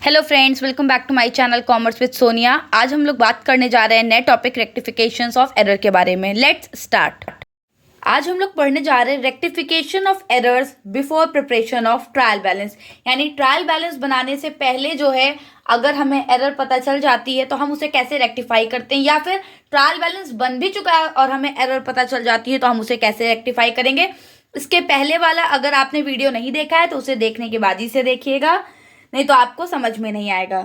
Hello friends, welcome back to my channel commerce with Sonia. आज हम लोग बात करने जा रहे हैं नए टॉपिक रेक्टिफिकेशंस ऑफ एरर के बारे में। Let's start. आज हम लोग पढ़ने जा रहे हैं rectification of errors before preparation of trial balance. यानी ट्रायल बैलेंस बनाने से पहले जो है अगर हमें एरर पता चल जाती है तो हम उसे कैसे रेक्टिफाई करते हैं, या फिर ट्रायल बैलेंस बन भी चुका है और हमें एरर पता चल जाती है तो हम उसे कैसे रेक्टिफाई करेंगे। इसके पहले वाला अगर आपने वीडियो नहीं देखा है तो उसे देखने के बाद ही से देखिएगा, नहीं तो आपको समझ में नहीं आएगा।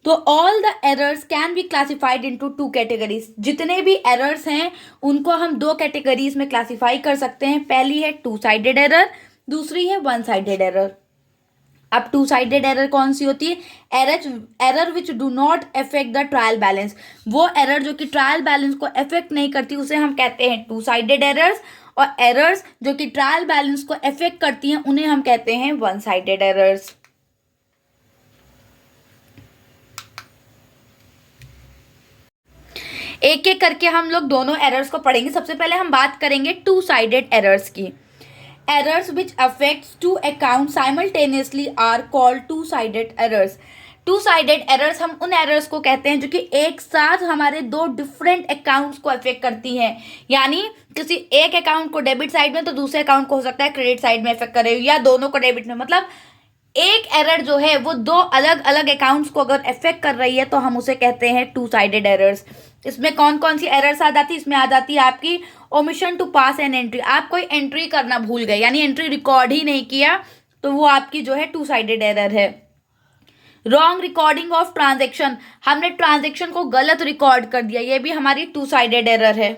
तो all the errors can be classified into two categories. जितने भी एरर्स हैं उनको हम दो कैटेगरीज में क्लासिफाई कर सकते हैं। पहली है टू साइडेड एरर, दूसरी है वन साइडेड एरर। अब टू साइडेड एरर कौन सी होती है? Error which do not affect the trial balance. वो एरर जो कि ट्रायल बैलेंस को अफेक्ट नहीं करती उसे हम कहते हैं टू साइडेड एरर्स, और एरर्स जो कि ट्रायल बैलेंस को अफेक्ट करती हैं उन्हें हम कहते हैं वन साइडेड एरर्स। एक एक करके हम लोग दोनों एरर्स को पढ़ेंगे। सबसे पहले हम बात करेंगे टू साइडेड एरर्स की। Errors which affects two account simultaneously are called two sided errors. Two sided errors हम उन एरर्स को कहते हैं जो कि एक साथ हमारे दो डिफरेंट अकाउंट्स को अफेक्ट करती हैं। यानी किसी एक अकाउंट को डेबिट साइड में तो दूसरे अकाउंट को हो सकता है क्रेडिट साइड में अफेक्ट करे, या दोनों को डेबिट में। मतलब एक एरर जो है वो दो अलग अलग अकाउंट्स को अगर अफेक्ट कर रही है तो हम उसे कहते हैं टू साइडेड एरर्स। इसमें कौन कौन सी एरर्स आ जाती है? इसमें आ जाती है आपकी omission to pass an entry. आप कोई एंट्री करना भूल गए, यानी एंट्री रिकॉर्ड ही नहीं किया, तो वो आपकी जो है टू साइडेड एरर है। रॉन्ग रिकॉर्डिंग ऑफ ट्रांजेक्शन, हमने ट्रांजेक्शन को गलत रिकॉर्ड कर दिया, ये भी हमारी टू साइडेड एरर है।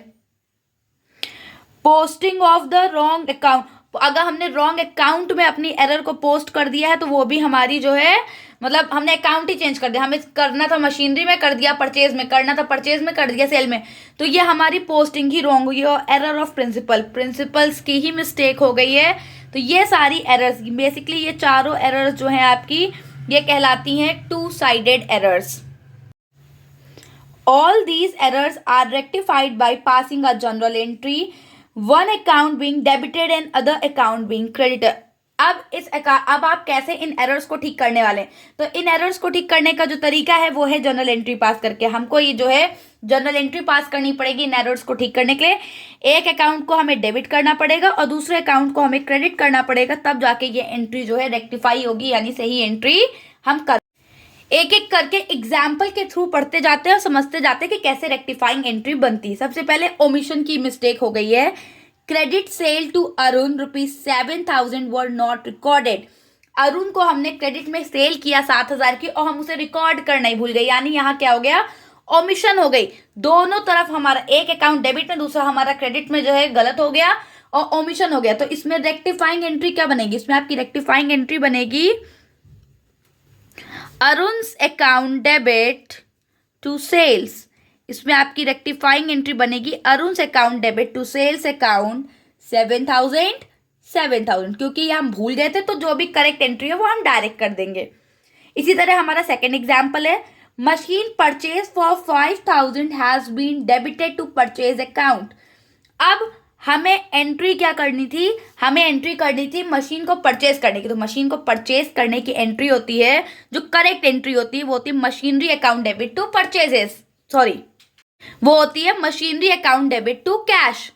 Posting of the wrong account, अगर हमने रॉन्ग अकाउंट में अपनी एरर को पोस्ट कर दिया है तो वो भी हमारी जो है, मतलब हमने अकाउंट ही चेंज कर दिया। हमें करना था मशीनरी में, कर दिया परचेज में, करना था परचेज में, कर दिया सेल में, तो ये हमारी पोस्टिंग ही रॉन्ग हुई और एरर ऑफ प्रिंसिपल्स की ही मिस्टेक हो गई है। तो ये सारी एरर्स, बेसिकली ये चारों एरर्स जो हैं आपकी, ये कहलाती हैं two sided errors. All these errors are rectified by passing a general entry, one account being debited and other account being credited. अब आप कैसे इन एरर्स को ठीक करने वाले हैं? तो इन एरर्स को ठीक करने का जो तरीका है वो है जनरल एंट्री पास करके। हमको ये जो है जनरल एंट्री पास करनी पड़ेगी इन एरर्स को ठीक करने के लिए। एक अकाउंट को हमें डेबिट करना पड़ेगा और दूसरे अकाउंट को हमें क्रेडिट करना पड़ेगा, तब जाके ये एंट्री जो है रेक्टिफाई होगी, यानी सही एंट्री हम कर। एक एक करके एग्जाम्पल के थ्रू पढ़ते जाते हैं और समझते जाते हैं कि कैसे रेक्टिफाइंग एंट्री बनती है। सबसे पहले ओमिशन की मिस्टेक हो गई है। Credit sale to Arun ₹7,000 were not recorded. Arun को हमने क्रेडिट में सेल किया 7,000 की और हम उसे रिकॉर्ड करना ही भूल गए, यानी यहाँ क्या हो गया? ओमिशन हो गई। दोनों तरफ हमारा एक अकाउंट डेबिट में, दूसरा हमारा क्रेडिट में जो है गलत हो गया और ओमिशन हो गया। तो इसमें रेक्टिफाइंग एंट्री क्या बनेगी? इसमें आपकी रेक्टिफाइंग एंट्री बनेगी अरुण's account debit to sales। इसमें आपकी रेक्टिफाइंग एंट्री बनेगी अरुण's account debit to sales account 7,000, क्योंकि ये हम भूल गए थे तो जो भी करेक्ट एंट्री है वो हम डायरेक्ट कर देंगे। इसी तरह हमारा सेकेंड एग्जाम्पल है, machine purchase for 5,000 has been debited to purchase account. अब हमें एंट्री क्या करनी थी? हमें एंट्री करनी थी मशीन को परचेज करने की। तो मशीन को परचेज करने की एंट्री होती है, जो करेक्ट एंट्री होती है वो होती है machinery account debit to purchases, वो होती है machinery account debit to cash.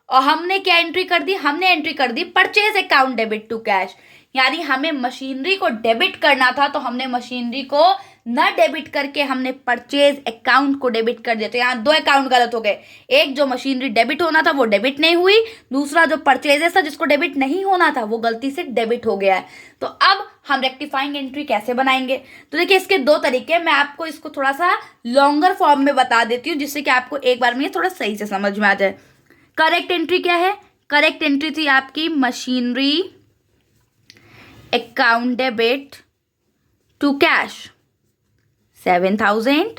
और हमने क्या एंट्री कर दी? हमने एंट्री कर दी purchase account debit to cash. यानी हमें मशीनरी को डेबिट करना था तो हमने मशीनरी को न डेबिट करके हमने परचेज अकाउंट को डेबिट कर दिया। तो यहाँ दो अकाउंट गलत हो गए। एक जो मशीनरी डेबिट होना था वो डेबिट नहीं हुई, दूसरा जो परचेजेस था जिसको डेबिट नहीं होना था वो गलती से डेबिट हो गया है। तो अब हम रेक्टिफाइंग एंट्री कैसे बनाएंगे? तो देखिए इसके दो तरीके, मैं आपको इसको थोड़ा सा लॉन्गर फॉर्म में बता देती हूँ जिससे कि आपको एक बार में थोड़ा सही से समझ में आ जाए। करेक्ट एंट्री क्या है? करेक्ट एंट्री थी आपकी machinery account debit to cash 7,000।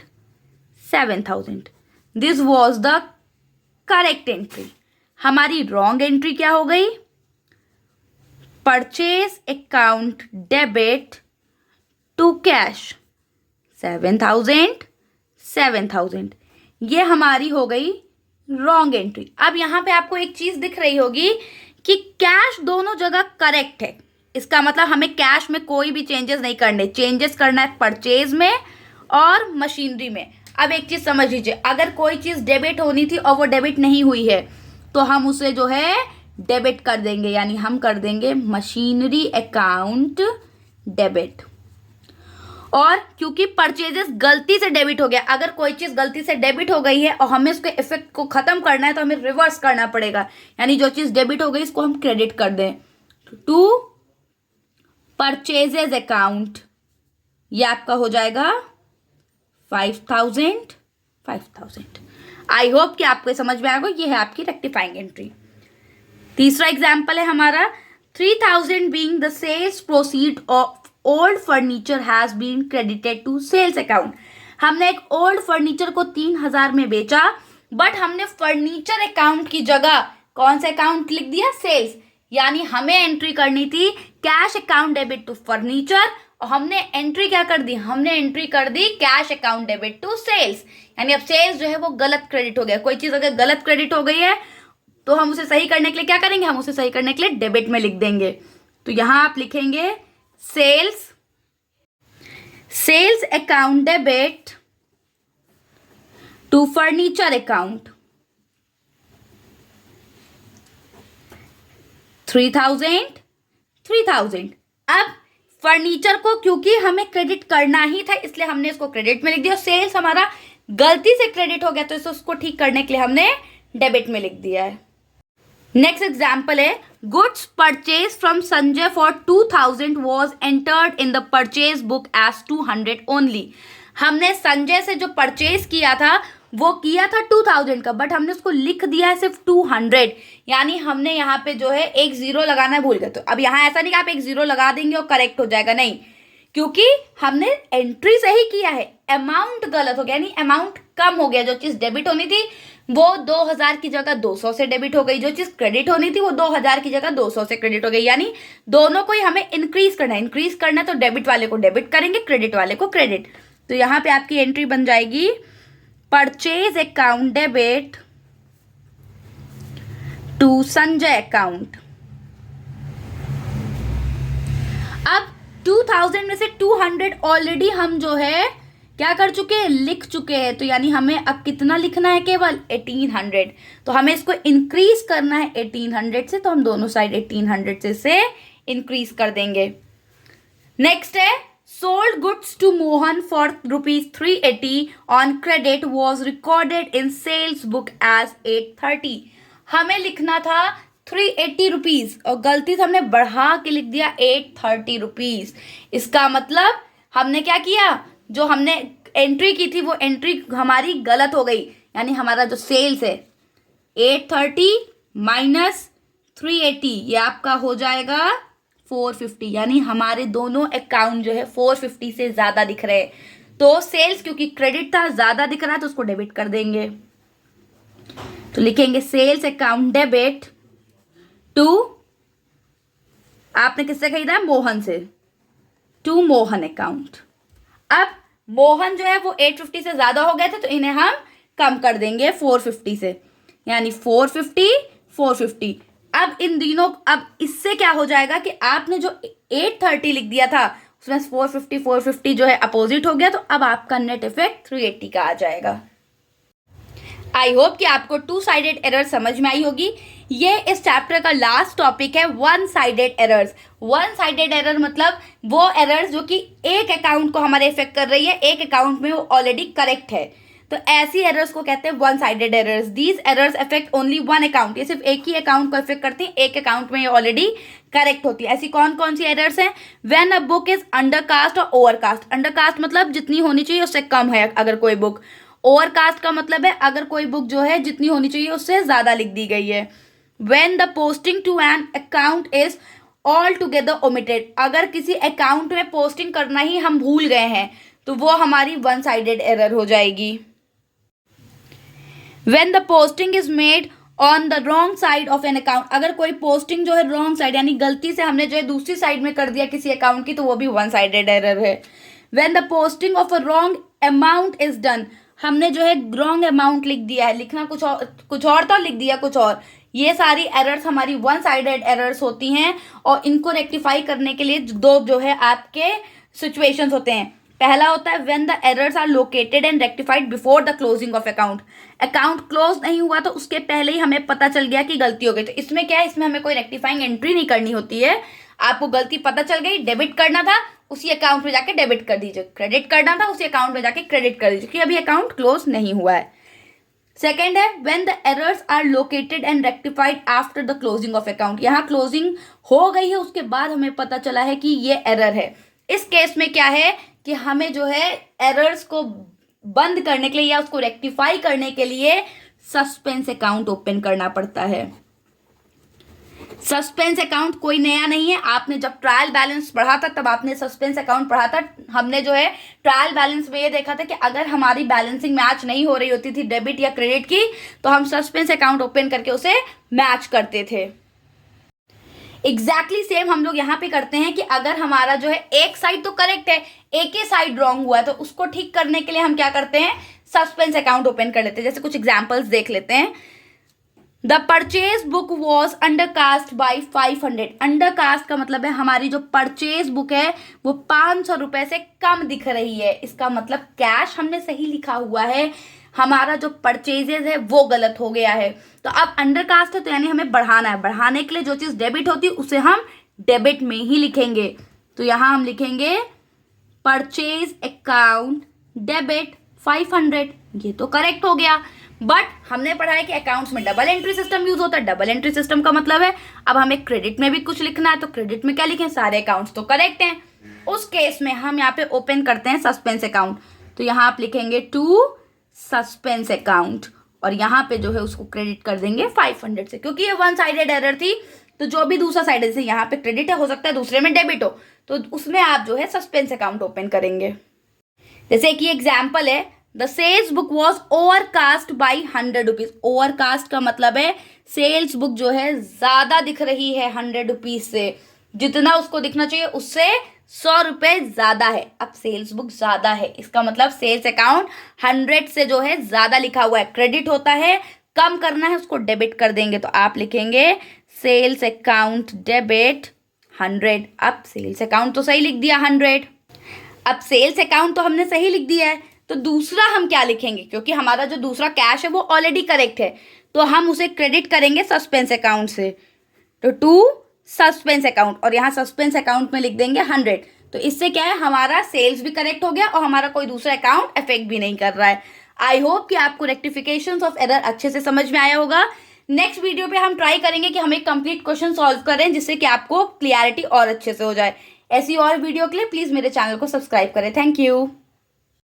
This was the correct entry. हमारी रॉन्ग एंट्री क्या हो गई? Purchase account debit to cash 7,000। ये हमारी हो गई रॉन्ग एंट्री। अब यहाँ पे आपको एक चीज दिख रही होगी कि कैश दोनों जगह करेक्ट है। इसका मतलब हमें कैश में कोई भी चेंजेस नहीं करने, चेंजेस करना है परचेज में और मशीनरी में। अब एक चीज समझ लीजिए, अगर कोई चीज डेबिट होनी थी और वो डेबिट नहीं हुई है तो हम उसे जो है डेबिट कर देंगे, यानी हम कर देंगे मशीनरी अकाउंट डेबिट। और क्योंकि परचेजेस गलती से डेबिट हो गया, अगर कोई चीज गलती से डेबिट हो गई है और हमें उसके इफेक्ट को खत्म करना है तो हमें रिवर्स करना पड़ेगा, यानी जो चीज डेबिट हो गई इसको हम क्रेडिट कर दें टू परचेजेस अकाउंट। ये आपका हो जाएगा 5,000। आई होप कि आपको समझ में आएगा। ये है आपकी रेक्टिफाइंग एंट्री। तीसरा एग्जाम्पल है हमारा 3,000 being the sales proceed of old furniture has been credited to sales account. हमने एक ओल्ड फर्नीचर को 3,000 में बेचा, बट हमने फर्नीचर अकाउंट की जगह कौन सा अकाउंट लिख दिया? सेल्स। यानी हमें एंट्री करनी थी cash account debit to furniture, और हमने एंट्री क्या कर दी? हमने एंट्री कर दी cash account debit to sales. यानी अब सेल्स जो है वो गलत क्रेडिट हो गया। कोई चीज अगर गलत क्रेडिट हो गई है तो हम उसे सही करने के लिए क्या करेंगे? हम उसे सही करने के लिए डेबिट में लिख देंगे। तो यहां आप लिखेंगे sales account debit to furniture account 3,000। अब फर्नीचर को क्योंकि हमें क्रेडिट करना ही था इसलिए हमने इसको क्रेडिट में लिख दिया। सेल्स हमारा गलती से क्रेडिट हो गया तो इसको ठीक करने के लिए हमने डेबिट में लिख दिया है। नेक्स्ट एग्जाम्पल है goods purchase from Sanjay for 2,000 was entered in the purchase book as 200 only. हमने संजय से जो परचेज किया था वो किया था 2,000 का, बट हमने उसको लिख दिया है सिर्फ 200। यानी हमने यहाँ पे जो है एक जीरो लगाना भूल गए। तो अब यहाँ ऐसा नहीं कि आप एक जीरो लगा देंगे और करेक्ट हो जाएगा, नहीं, क्योंकि हमने एंट्री सही किया है, अमाउंट गलत हो गया, यानी अमाउंट कम हो गया। जो चीज डेबिट होनी थी वो 2,000 की जगह 200 से डेबिट हो गई, जो चीज क्रेडिट होनी थी वो 2,000 की जगह 200 से क्रेडिट हो गई। यानी दोनों को ही हमें इंक्रीज करना है। इंक्रीज करना है तो डेबिट वाले को डेबिट करेंगे, क्रेडिट वाले को क्रेडिट। तो यहाँ पे आपकी एंट्री बन जाएगी purchase account debit to Sanjay account. अब 2,000 में से 200 ऑलरेडी हम जो है क्या कर चुके हैं? लिख चुके हैं। तो यानी हमें अब कितना लिखना है? केवल 1,800। तो हमें इसको इंक्रीज करना है 1,800 से, तो हम दोनों साइड 1,800 से इंक्रीज कर देंगे। नेक्स्ट है sold goods to Mohan for ₹380 on credit was recorded in sales book as 830। हमें लिखना था ₹380 और गलती से हमने बढ़ा के लिख दिया ₹830। इसका मतलब हमने क्या किया? जो हमने एंट्री की थी वो एंट्री हमारी गलत हो गई। यानी हमारा जो सेल्स है 830 माइनस 380 ये आपका हो जाएगा 450। यानी हमारे दोनों अकाउंट जो है 450 से ज्यादा दिख रहे हैं। तो सेल्स क्योंकि क्रेडिट था ज्यादा दिख रहा है तो उसको डेबिट कर देंगे। तो लिखेंगे सेल्स अकाउंट डेबिट टू, आपने किससे खरीदा? मोहन से, टू मोहन अकाउंट। अब मोहन जो है वो 850 से ज्यादा हो गए थे तो इन्हें हम कम कर देंगे 450 से, यानी 450। अब इन दिनों, अब इससे क्या हो जाएगा कि आपने जो 830 लिख दिया था उसमें 450 जो है अपोजिट हो गया, तो अब आपका नेट इफेक्ट 380 का आ जाएगा। आई होप कि आपको टू साइडेड एरर समझ में आई होगी। ये इस चैप्टर का लास्ट टॉपिक है, one sided errors. One sided error मतलब वो एरर्स जो कि एक अकाउंट को हमारे इफेक्ट कर रही है, एक अकाउंट में वो ऑलरेडी करेक्ट है, तो ऐसी एरर्स को कहते हैं one sided errors. These errors affect only one account, ये सिर्फ एक ही अकाउंट को इफेक्ट करती है, एक अकाउंट में ये ऑलरेडी करेक्ट होती है। ऐसी कौन कौन सी एरर्स हैं? When a book is undercast और ओवरकास्ट। अंडरकास्ट मतलब जितनी होनी चाहिए उससे कम है अगर कोई बुक, ओवरकास्ट का मतलब है अगर कोई बुक जो है जितनी होनी चाहिए उससे ज्यादा लिख दी गई है। When the posting to an account is altogether omitted, अगर किसी अकाउंट में पोस्टिंग करना ही हम भूल गए हैं तो वो हमारी वन साइडेड एरर हो जाएगी। When the posting is made on the wrong side of an account, अगर कोई पोस्टिंग जो है रॉन्ग साइड यानी गलती से हमने जो है दूसरी साइड में कर दिया किसी अकाउंट की, तो वो भी वन साइडेड एरर है। When the posting of a wrong amount is done, हमने जो है रॉन्ग अमाउंट लिख दिया है, लिखना कुछ और था, लिख दिया कुछ और, ये सारी एरर्स हमारी वन साइडेड एरर्स होती हैं और इनको रेक्टिफाई करने के लिए दो जो है आपके सिचुएशंस होते हैं। पहला होता है when the errors are located and rectified before the closing of account. Account close नहीं हुआ तो उसके पहले ही हमें पता चल गया कि गलती हो गई। तो इसमें क्या है, इसमें हमें कोई रेक्टिफाइंग एंट्री नहीं करनी होती है। आपको गलती पता चल गई, डेबिट करना था उसी अकाउंट में जाके डेबिट कर दीजिए, क्रेडिट करना था उसी अकाउंट में जाके क्रेडिट कर दीजिए, कि अभी अकाउंट क्लोज नहीं हुआ है। सेकेंड है when the errors are located and rectified after the closing of account. यहाँ क्लोजिंग हो गई है, उसके बाद हमें पता चला है कि ये एरर है। इस केस में क्या है कि हमें जो है एरर्स को बंद करने के लिए या उसको रेक्टिफाई करने के लिए सस्पेंस अकाउंट ओपन करना पड़ता है। सस्पेंस अकाउंट कोई नया नहीं है, आपने जब ट्रायल बैलेंस पढ़ा था तब आपने सस्पेंस अकाउंट पढ़ा था। हमने जो है ट्रायल बैलेंस में ये देखा था कि अगर हमारी बैलेंसिंग मैच नहीं हो रही होती थी डेबिट या क्रेडिट की, तो हम सस्पेंस अकाउंट ओपन करके उसे मैच करते थे। एग्जैक्टली सेम हम लोग यहाँ पे करते हैं कि अगर हमारा जो है एक साइड तो करेक्ट है, एक ही साइड रॉन्ग हुआ है, तो उसको ठीक करने के लिए हम क्या करते हैं, सस्पेंस अकाउंट ओपन कर लेते हैं। जैसे कुछ एग्जाम्पल्स देख लेते हैं। The purchase book was undercast by 500। Undercast का मतलब है हमारी जो परचेज बुक है वो 500 रुपए से कम दिख रही है। इसका मतलब कैश हमने सही लिखा हुआ है, हमारा जो परचेजेज है वो गलत हो गया है। तो अब अंडरकास्ट है तो यानी हमें बढ़ाना है, बढ़ाने के लिए जो चीज़ डेबिट होती है उसे हम डेबिट में ही लिखेंगे। तो यहाँ हम लिखेंगे परचेज अकाउंट डेबिट 500, ये तो करेक्ट हो गया। बट हमने पढ़ा है कि अकाउंट्स में डबल एंट्री सिस्टम यूज होता है। डबल एंट्री सिस्टम का मतलब है अब हमें क्रेडिट में भी कुछ लिखना है, तो क्रेडिट में क्या लिखें, सारे अकाउंट्स तो करेक्ट हैं। उस केस में हम यहाँ पे ओपन करते हैं सस्पेंस अकाउंट। तो यहाँ आप लिखेंगे टू सस्पेंस अकाउंट और यहाँ पे जो है उसको क्रेडिट कर देंगे 500 से, क्योंकि ये वन साइडेड एरर थी। तो जो भी दूसरा साइड है, जैसे यहाँ पे क्रेडिट है, हो सकता है दूसरे में डेबिट हो, तो उसमें आप जो है सस्पेंस अकाउंट ओपन करेंगे। जैसे कि एग्जाम्पल है the sales book was overcast by 100 rupees. Overcast का मतलब है सेल्स बुक जो है ज्यादा दिख रही है 100 रुपीज से, जितना उसको दिखना चाहिए उससे 100 रुपए ज्यादा है। अब सेल्स बुक ज्यादा है, इसका मतलब सेल्स अकाउंट 100 से जो है ज्यादा लिखा हुआ है, क्रेडिट होता है, कम करना है उसको डेबिट कर देंगे। तो आप लिखेंगे सेल्स अकाउंट डेबिट 100। अब सेल्स अकाउंट तो सही लिख दिया 100। अब सेल्स अकाउंट तो हमने सही लिख दिया है, तो दूसरा हम क्या लिखेंगे, क्योंकि हमारा जो दूसरा कैश है वो ऑलरेडी करेक्ट है, तो हम उसे क्रेडिट करेंगे सस्पेंस अकाउंट से। तो टू सस्पेंस अकाउंट और यहाँ सस्पेंस अकाउंट में लिख देंगे 100। तो इससे क्या है, हमारा सेल्स भी करेक्ट हो गया और हमारा कोई दूसरा अकाउंट अफेक्ट भी नहीं कर रहा है। आई होप कि आपको रेक्टिफिकेशंस ऑफ एरर अच्छे से समझ में आया होगा। नेक्स्ट वीडियो पे हम ट्राई करेंगे कि हम एक कंप्लीट क्वेश्चन सॉल्व करें, जिससे कि आपको क्लियरिटी और अच्छे से हो जाए। ऐसी और वीडियो के लिए प्लीज मेरे चैनल को सब्सक्राइब करें। Thank you.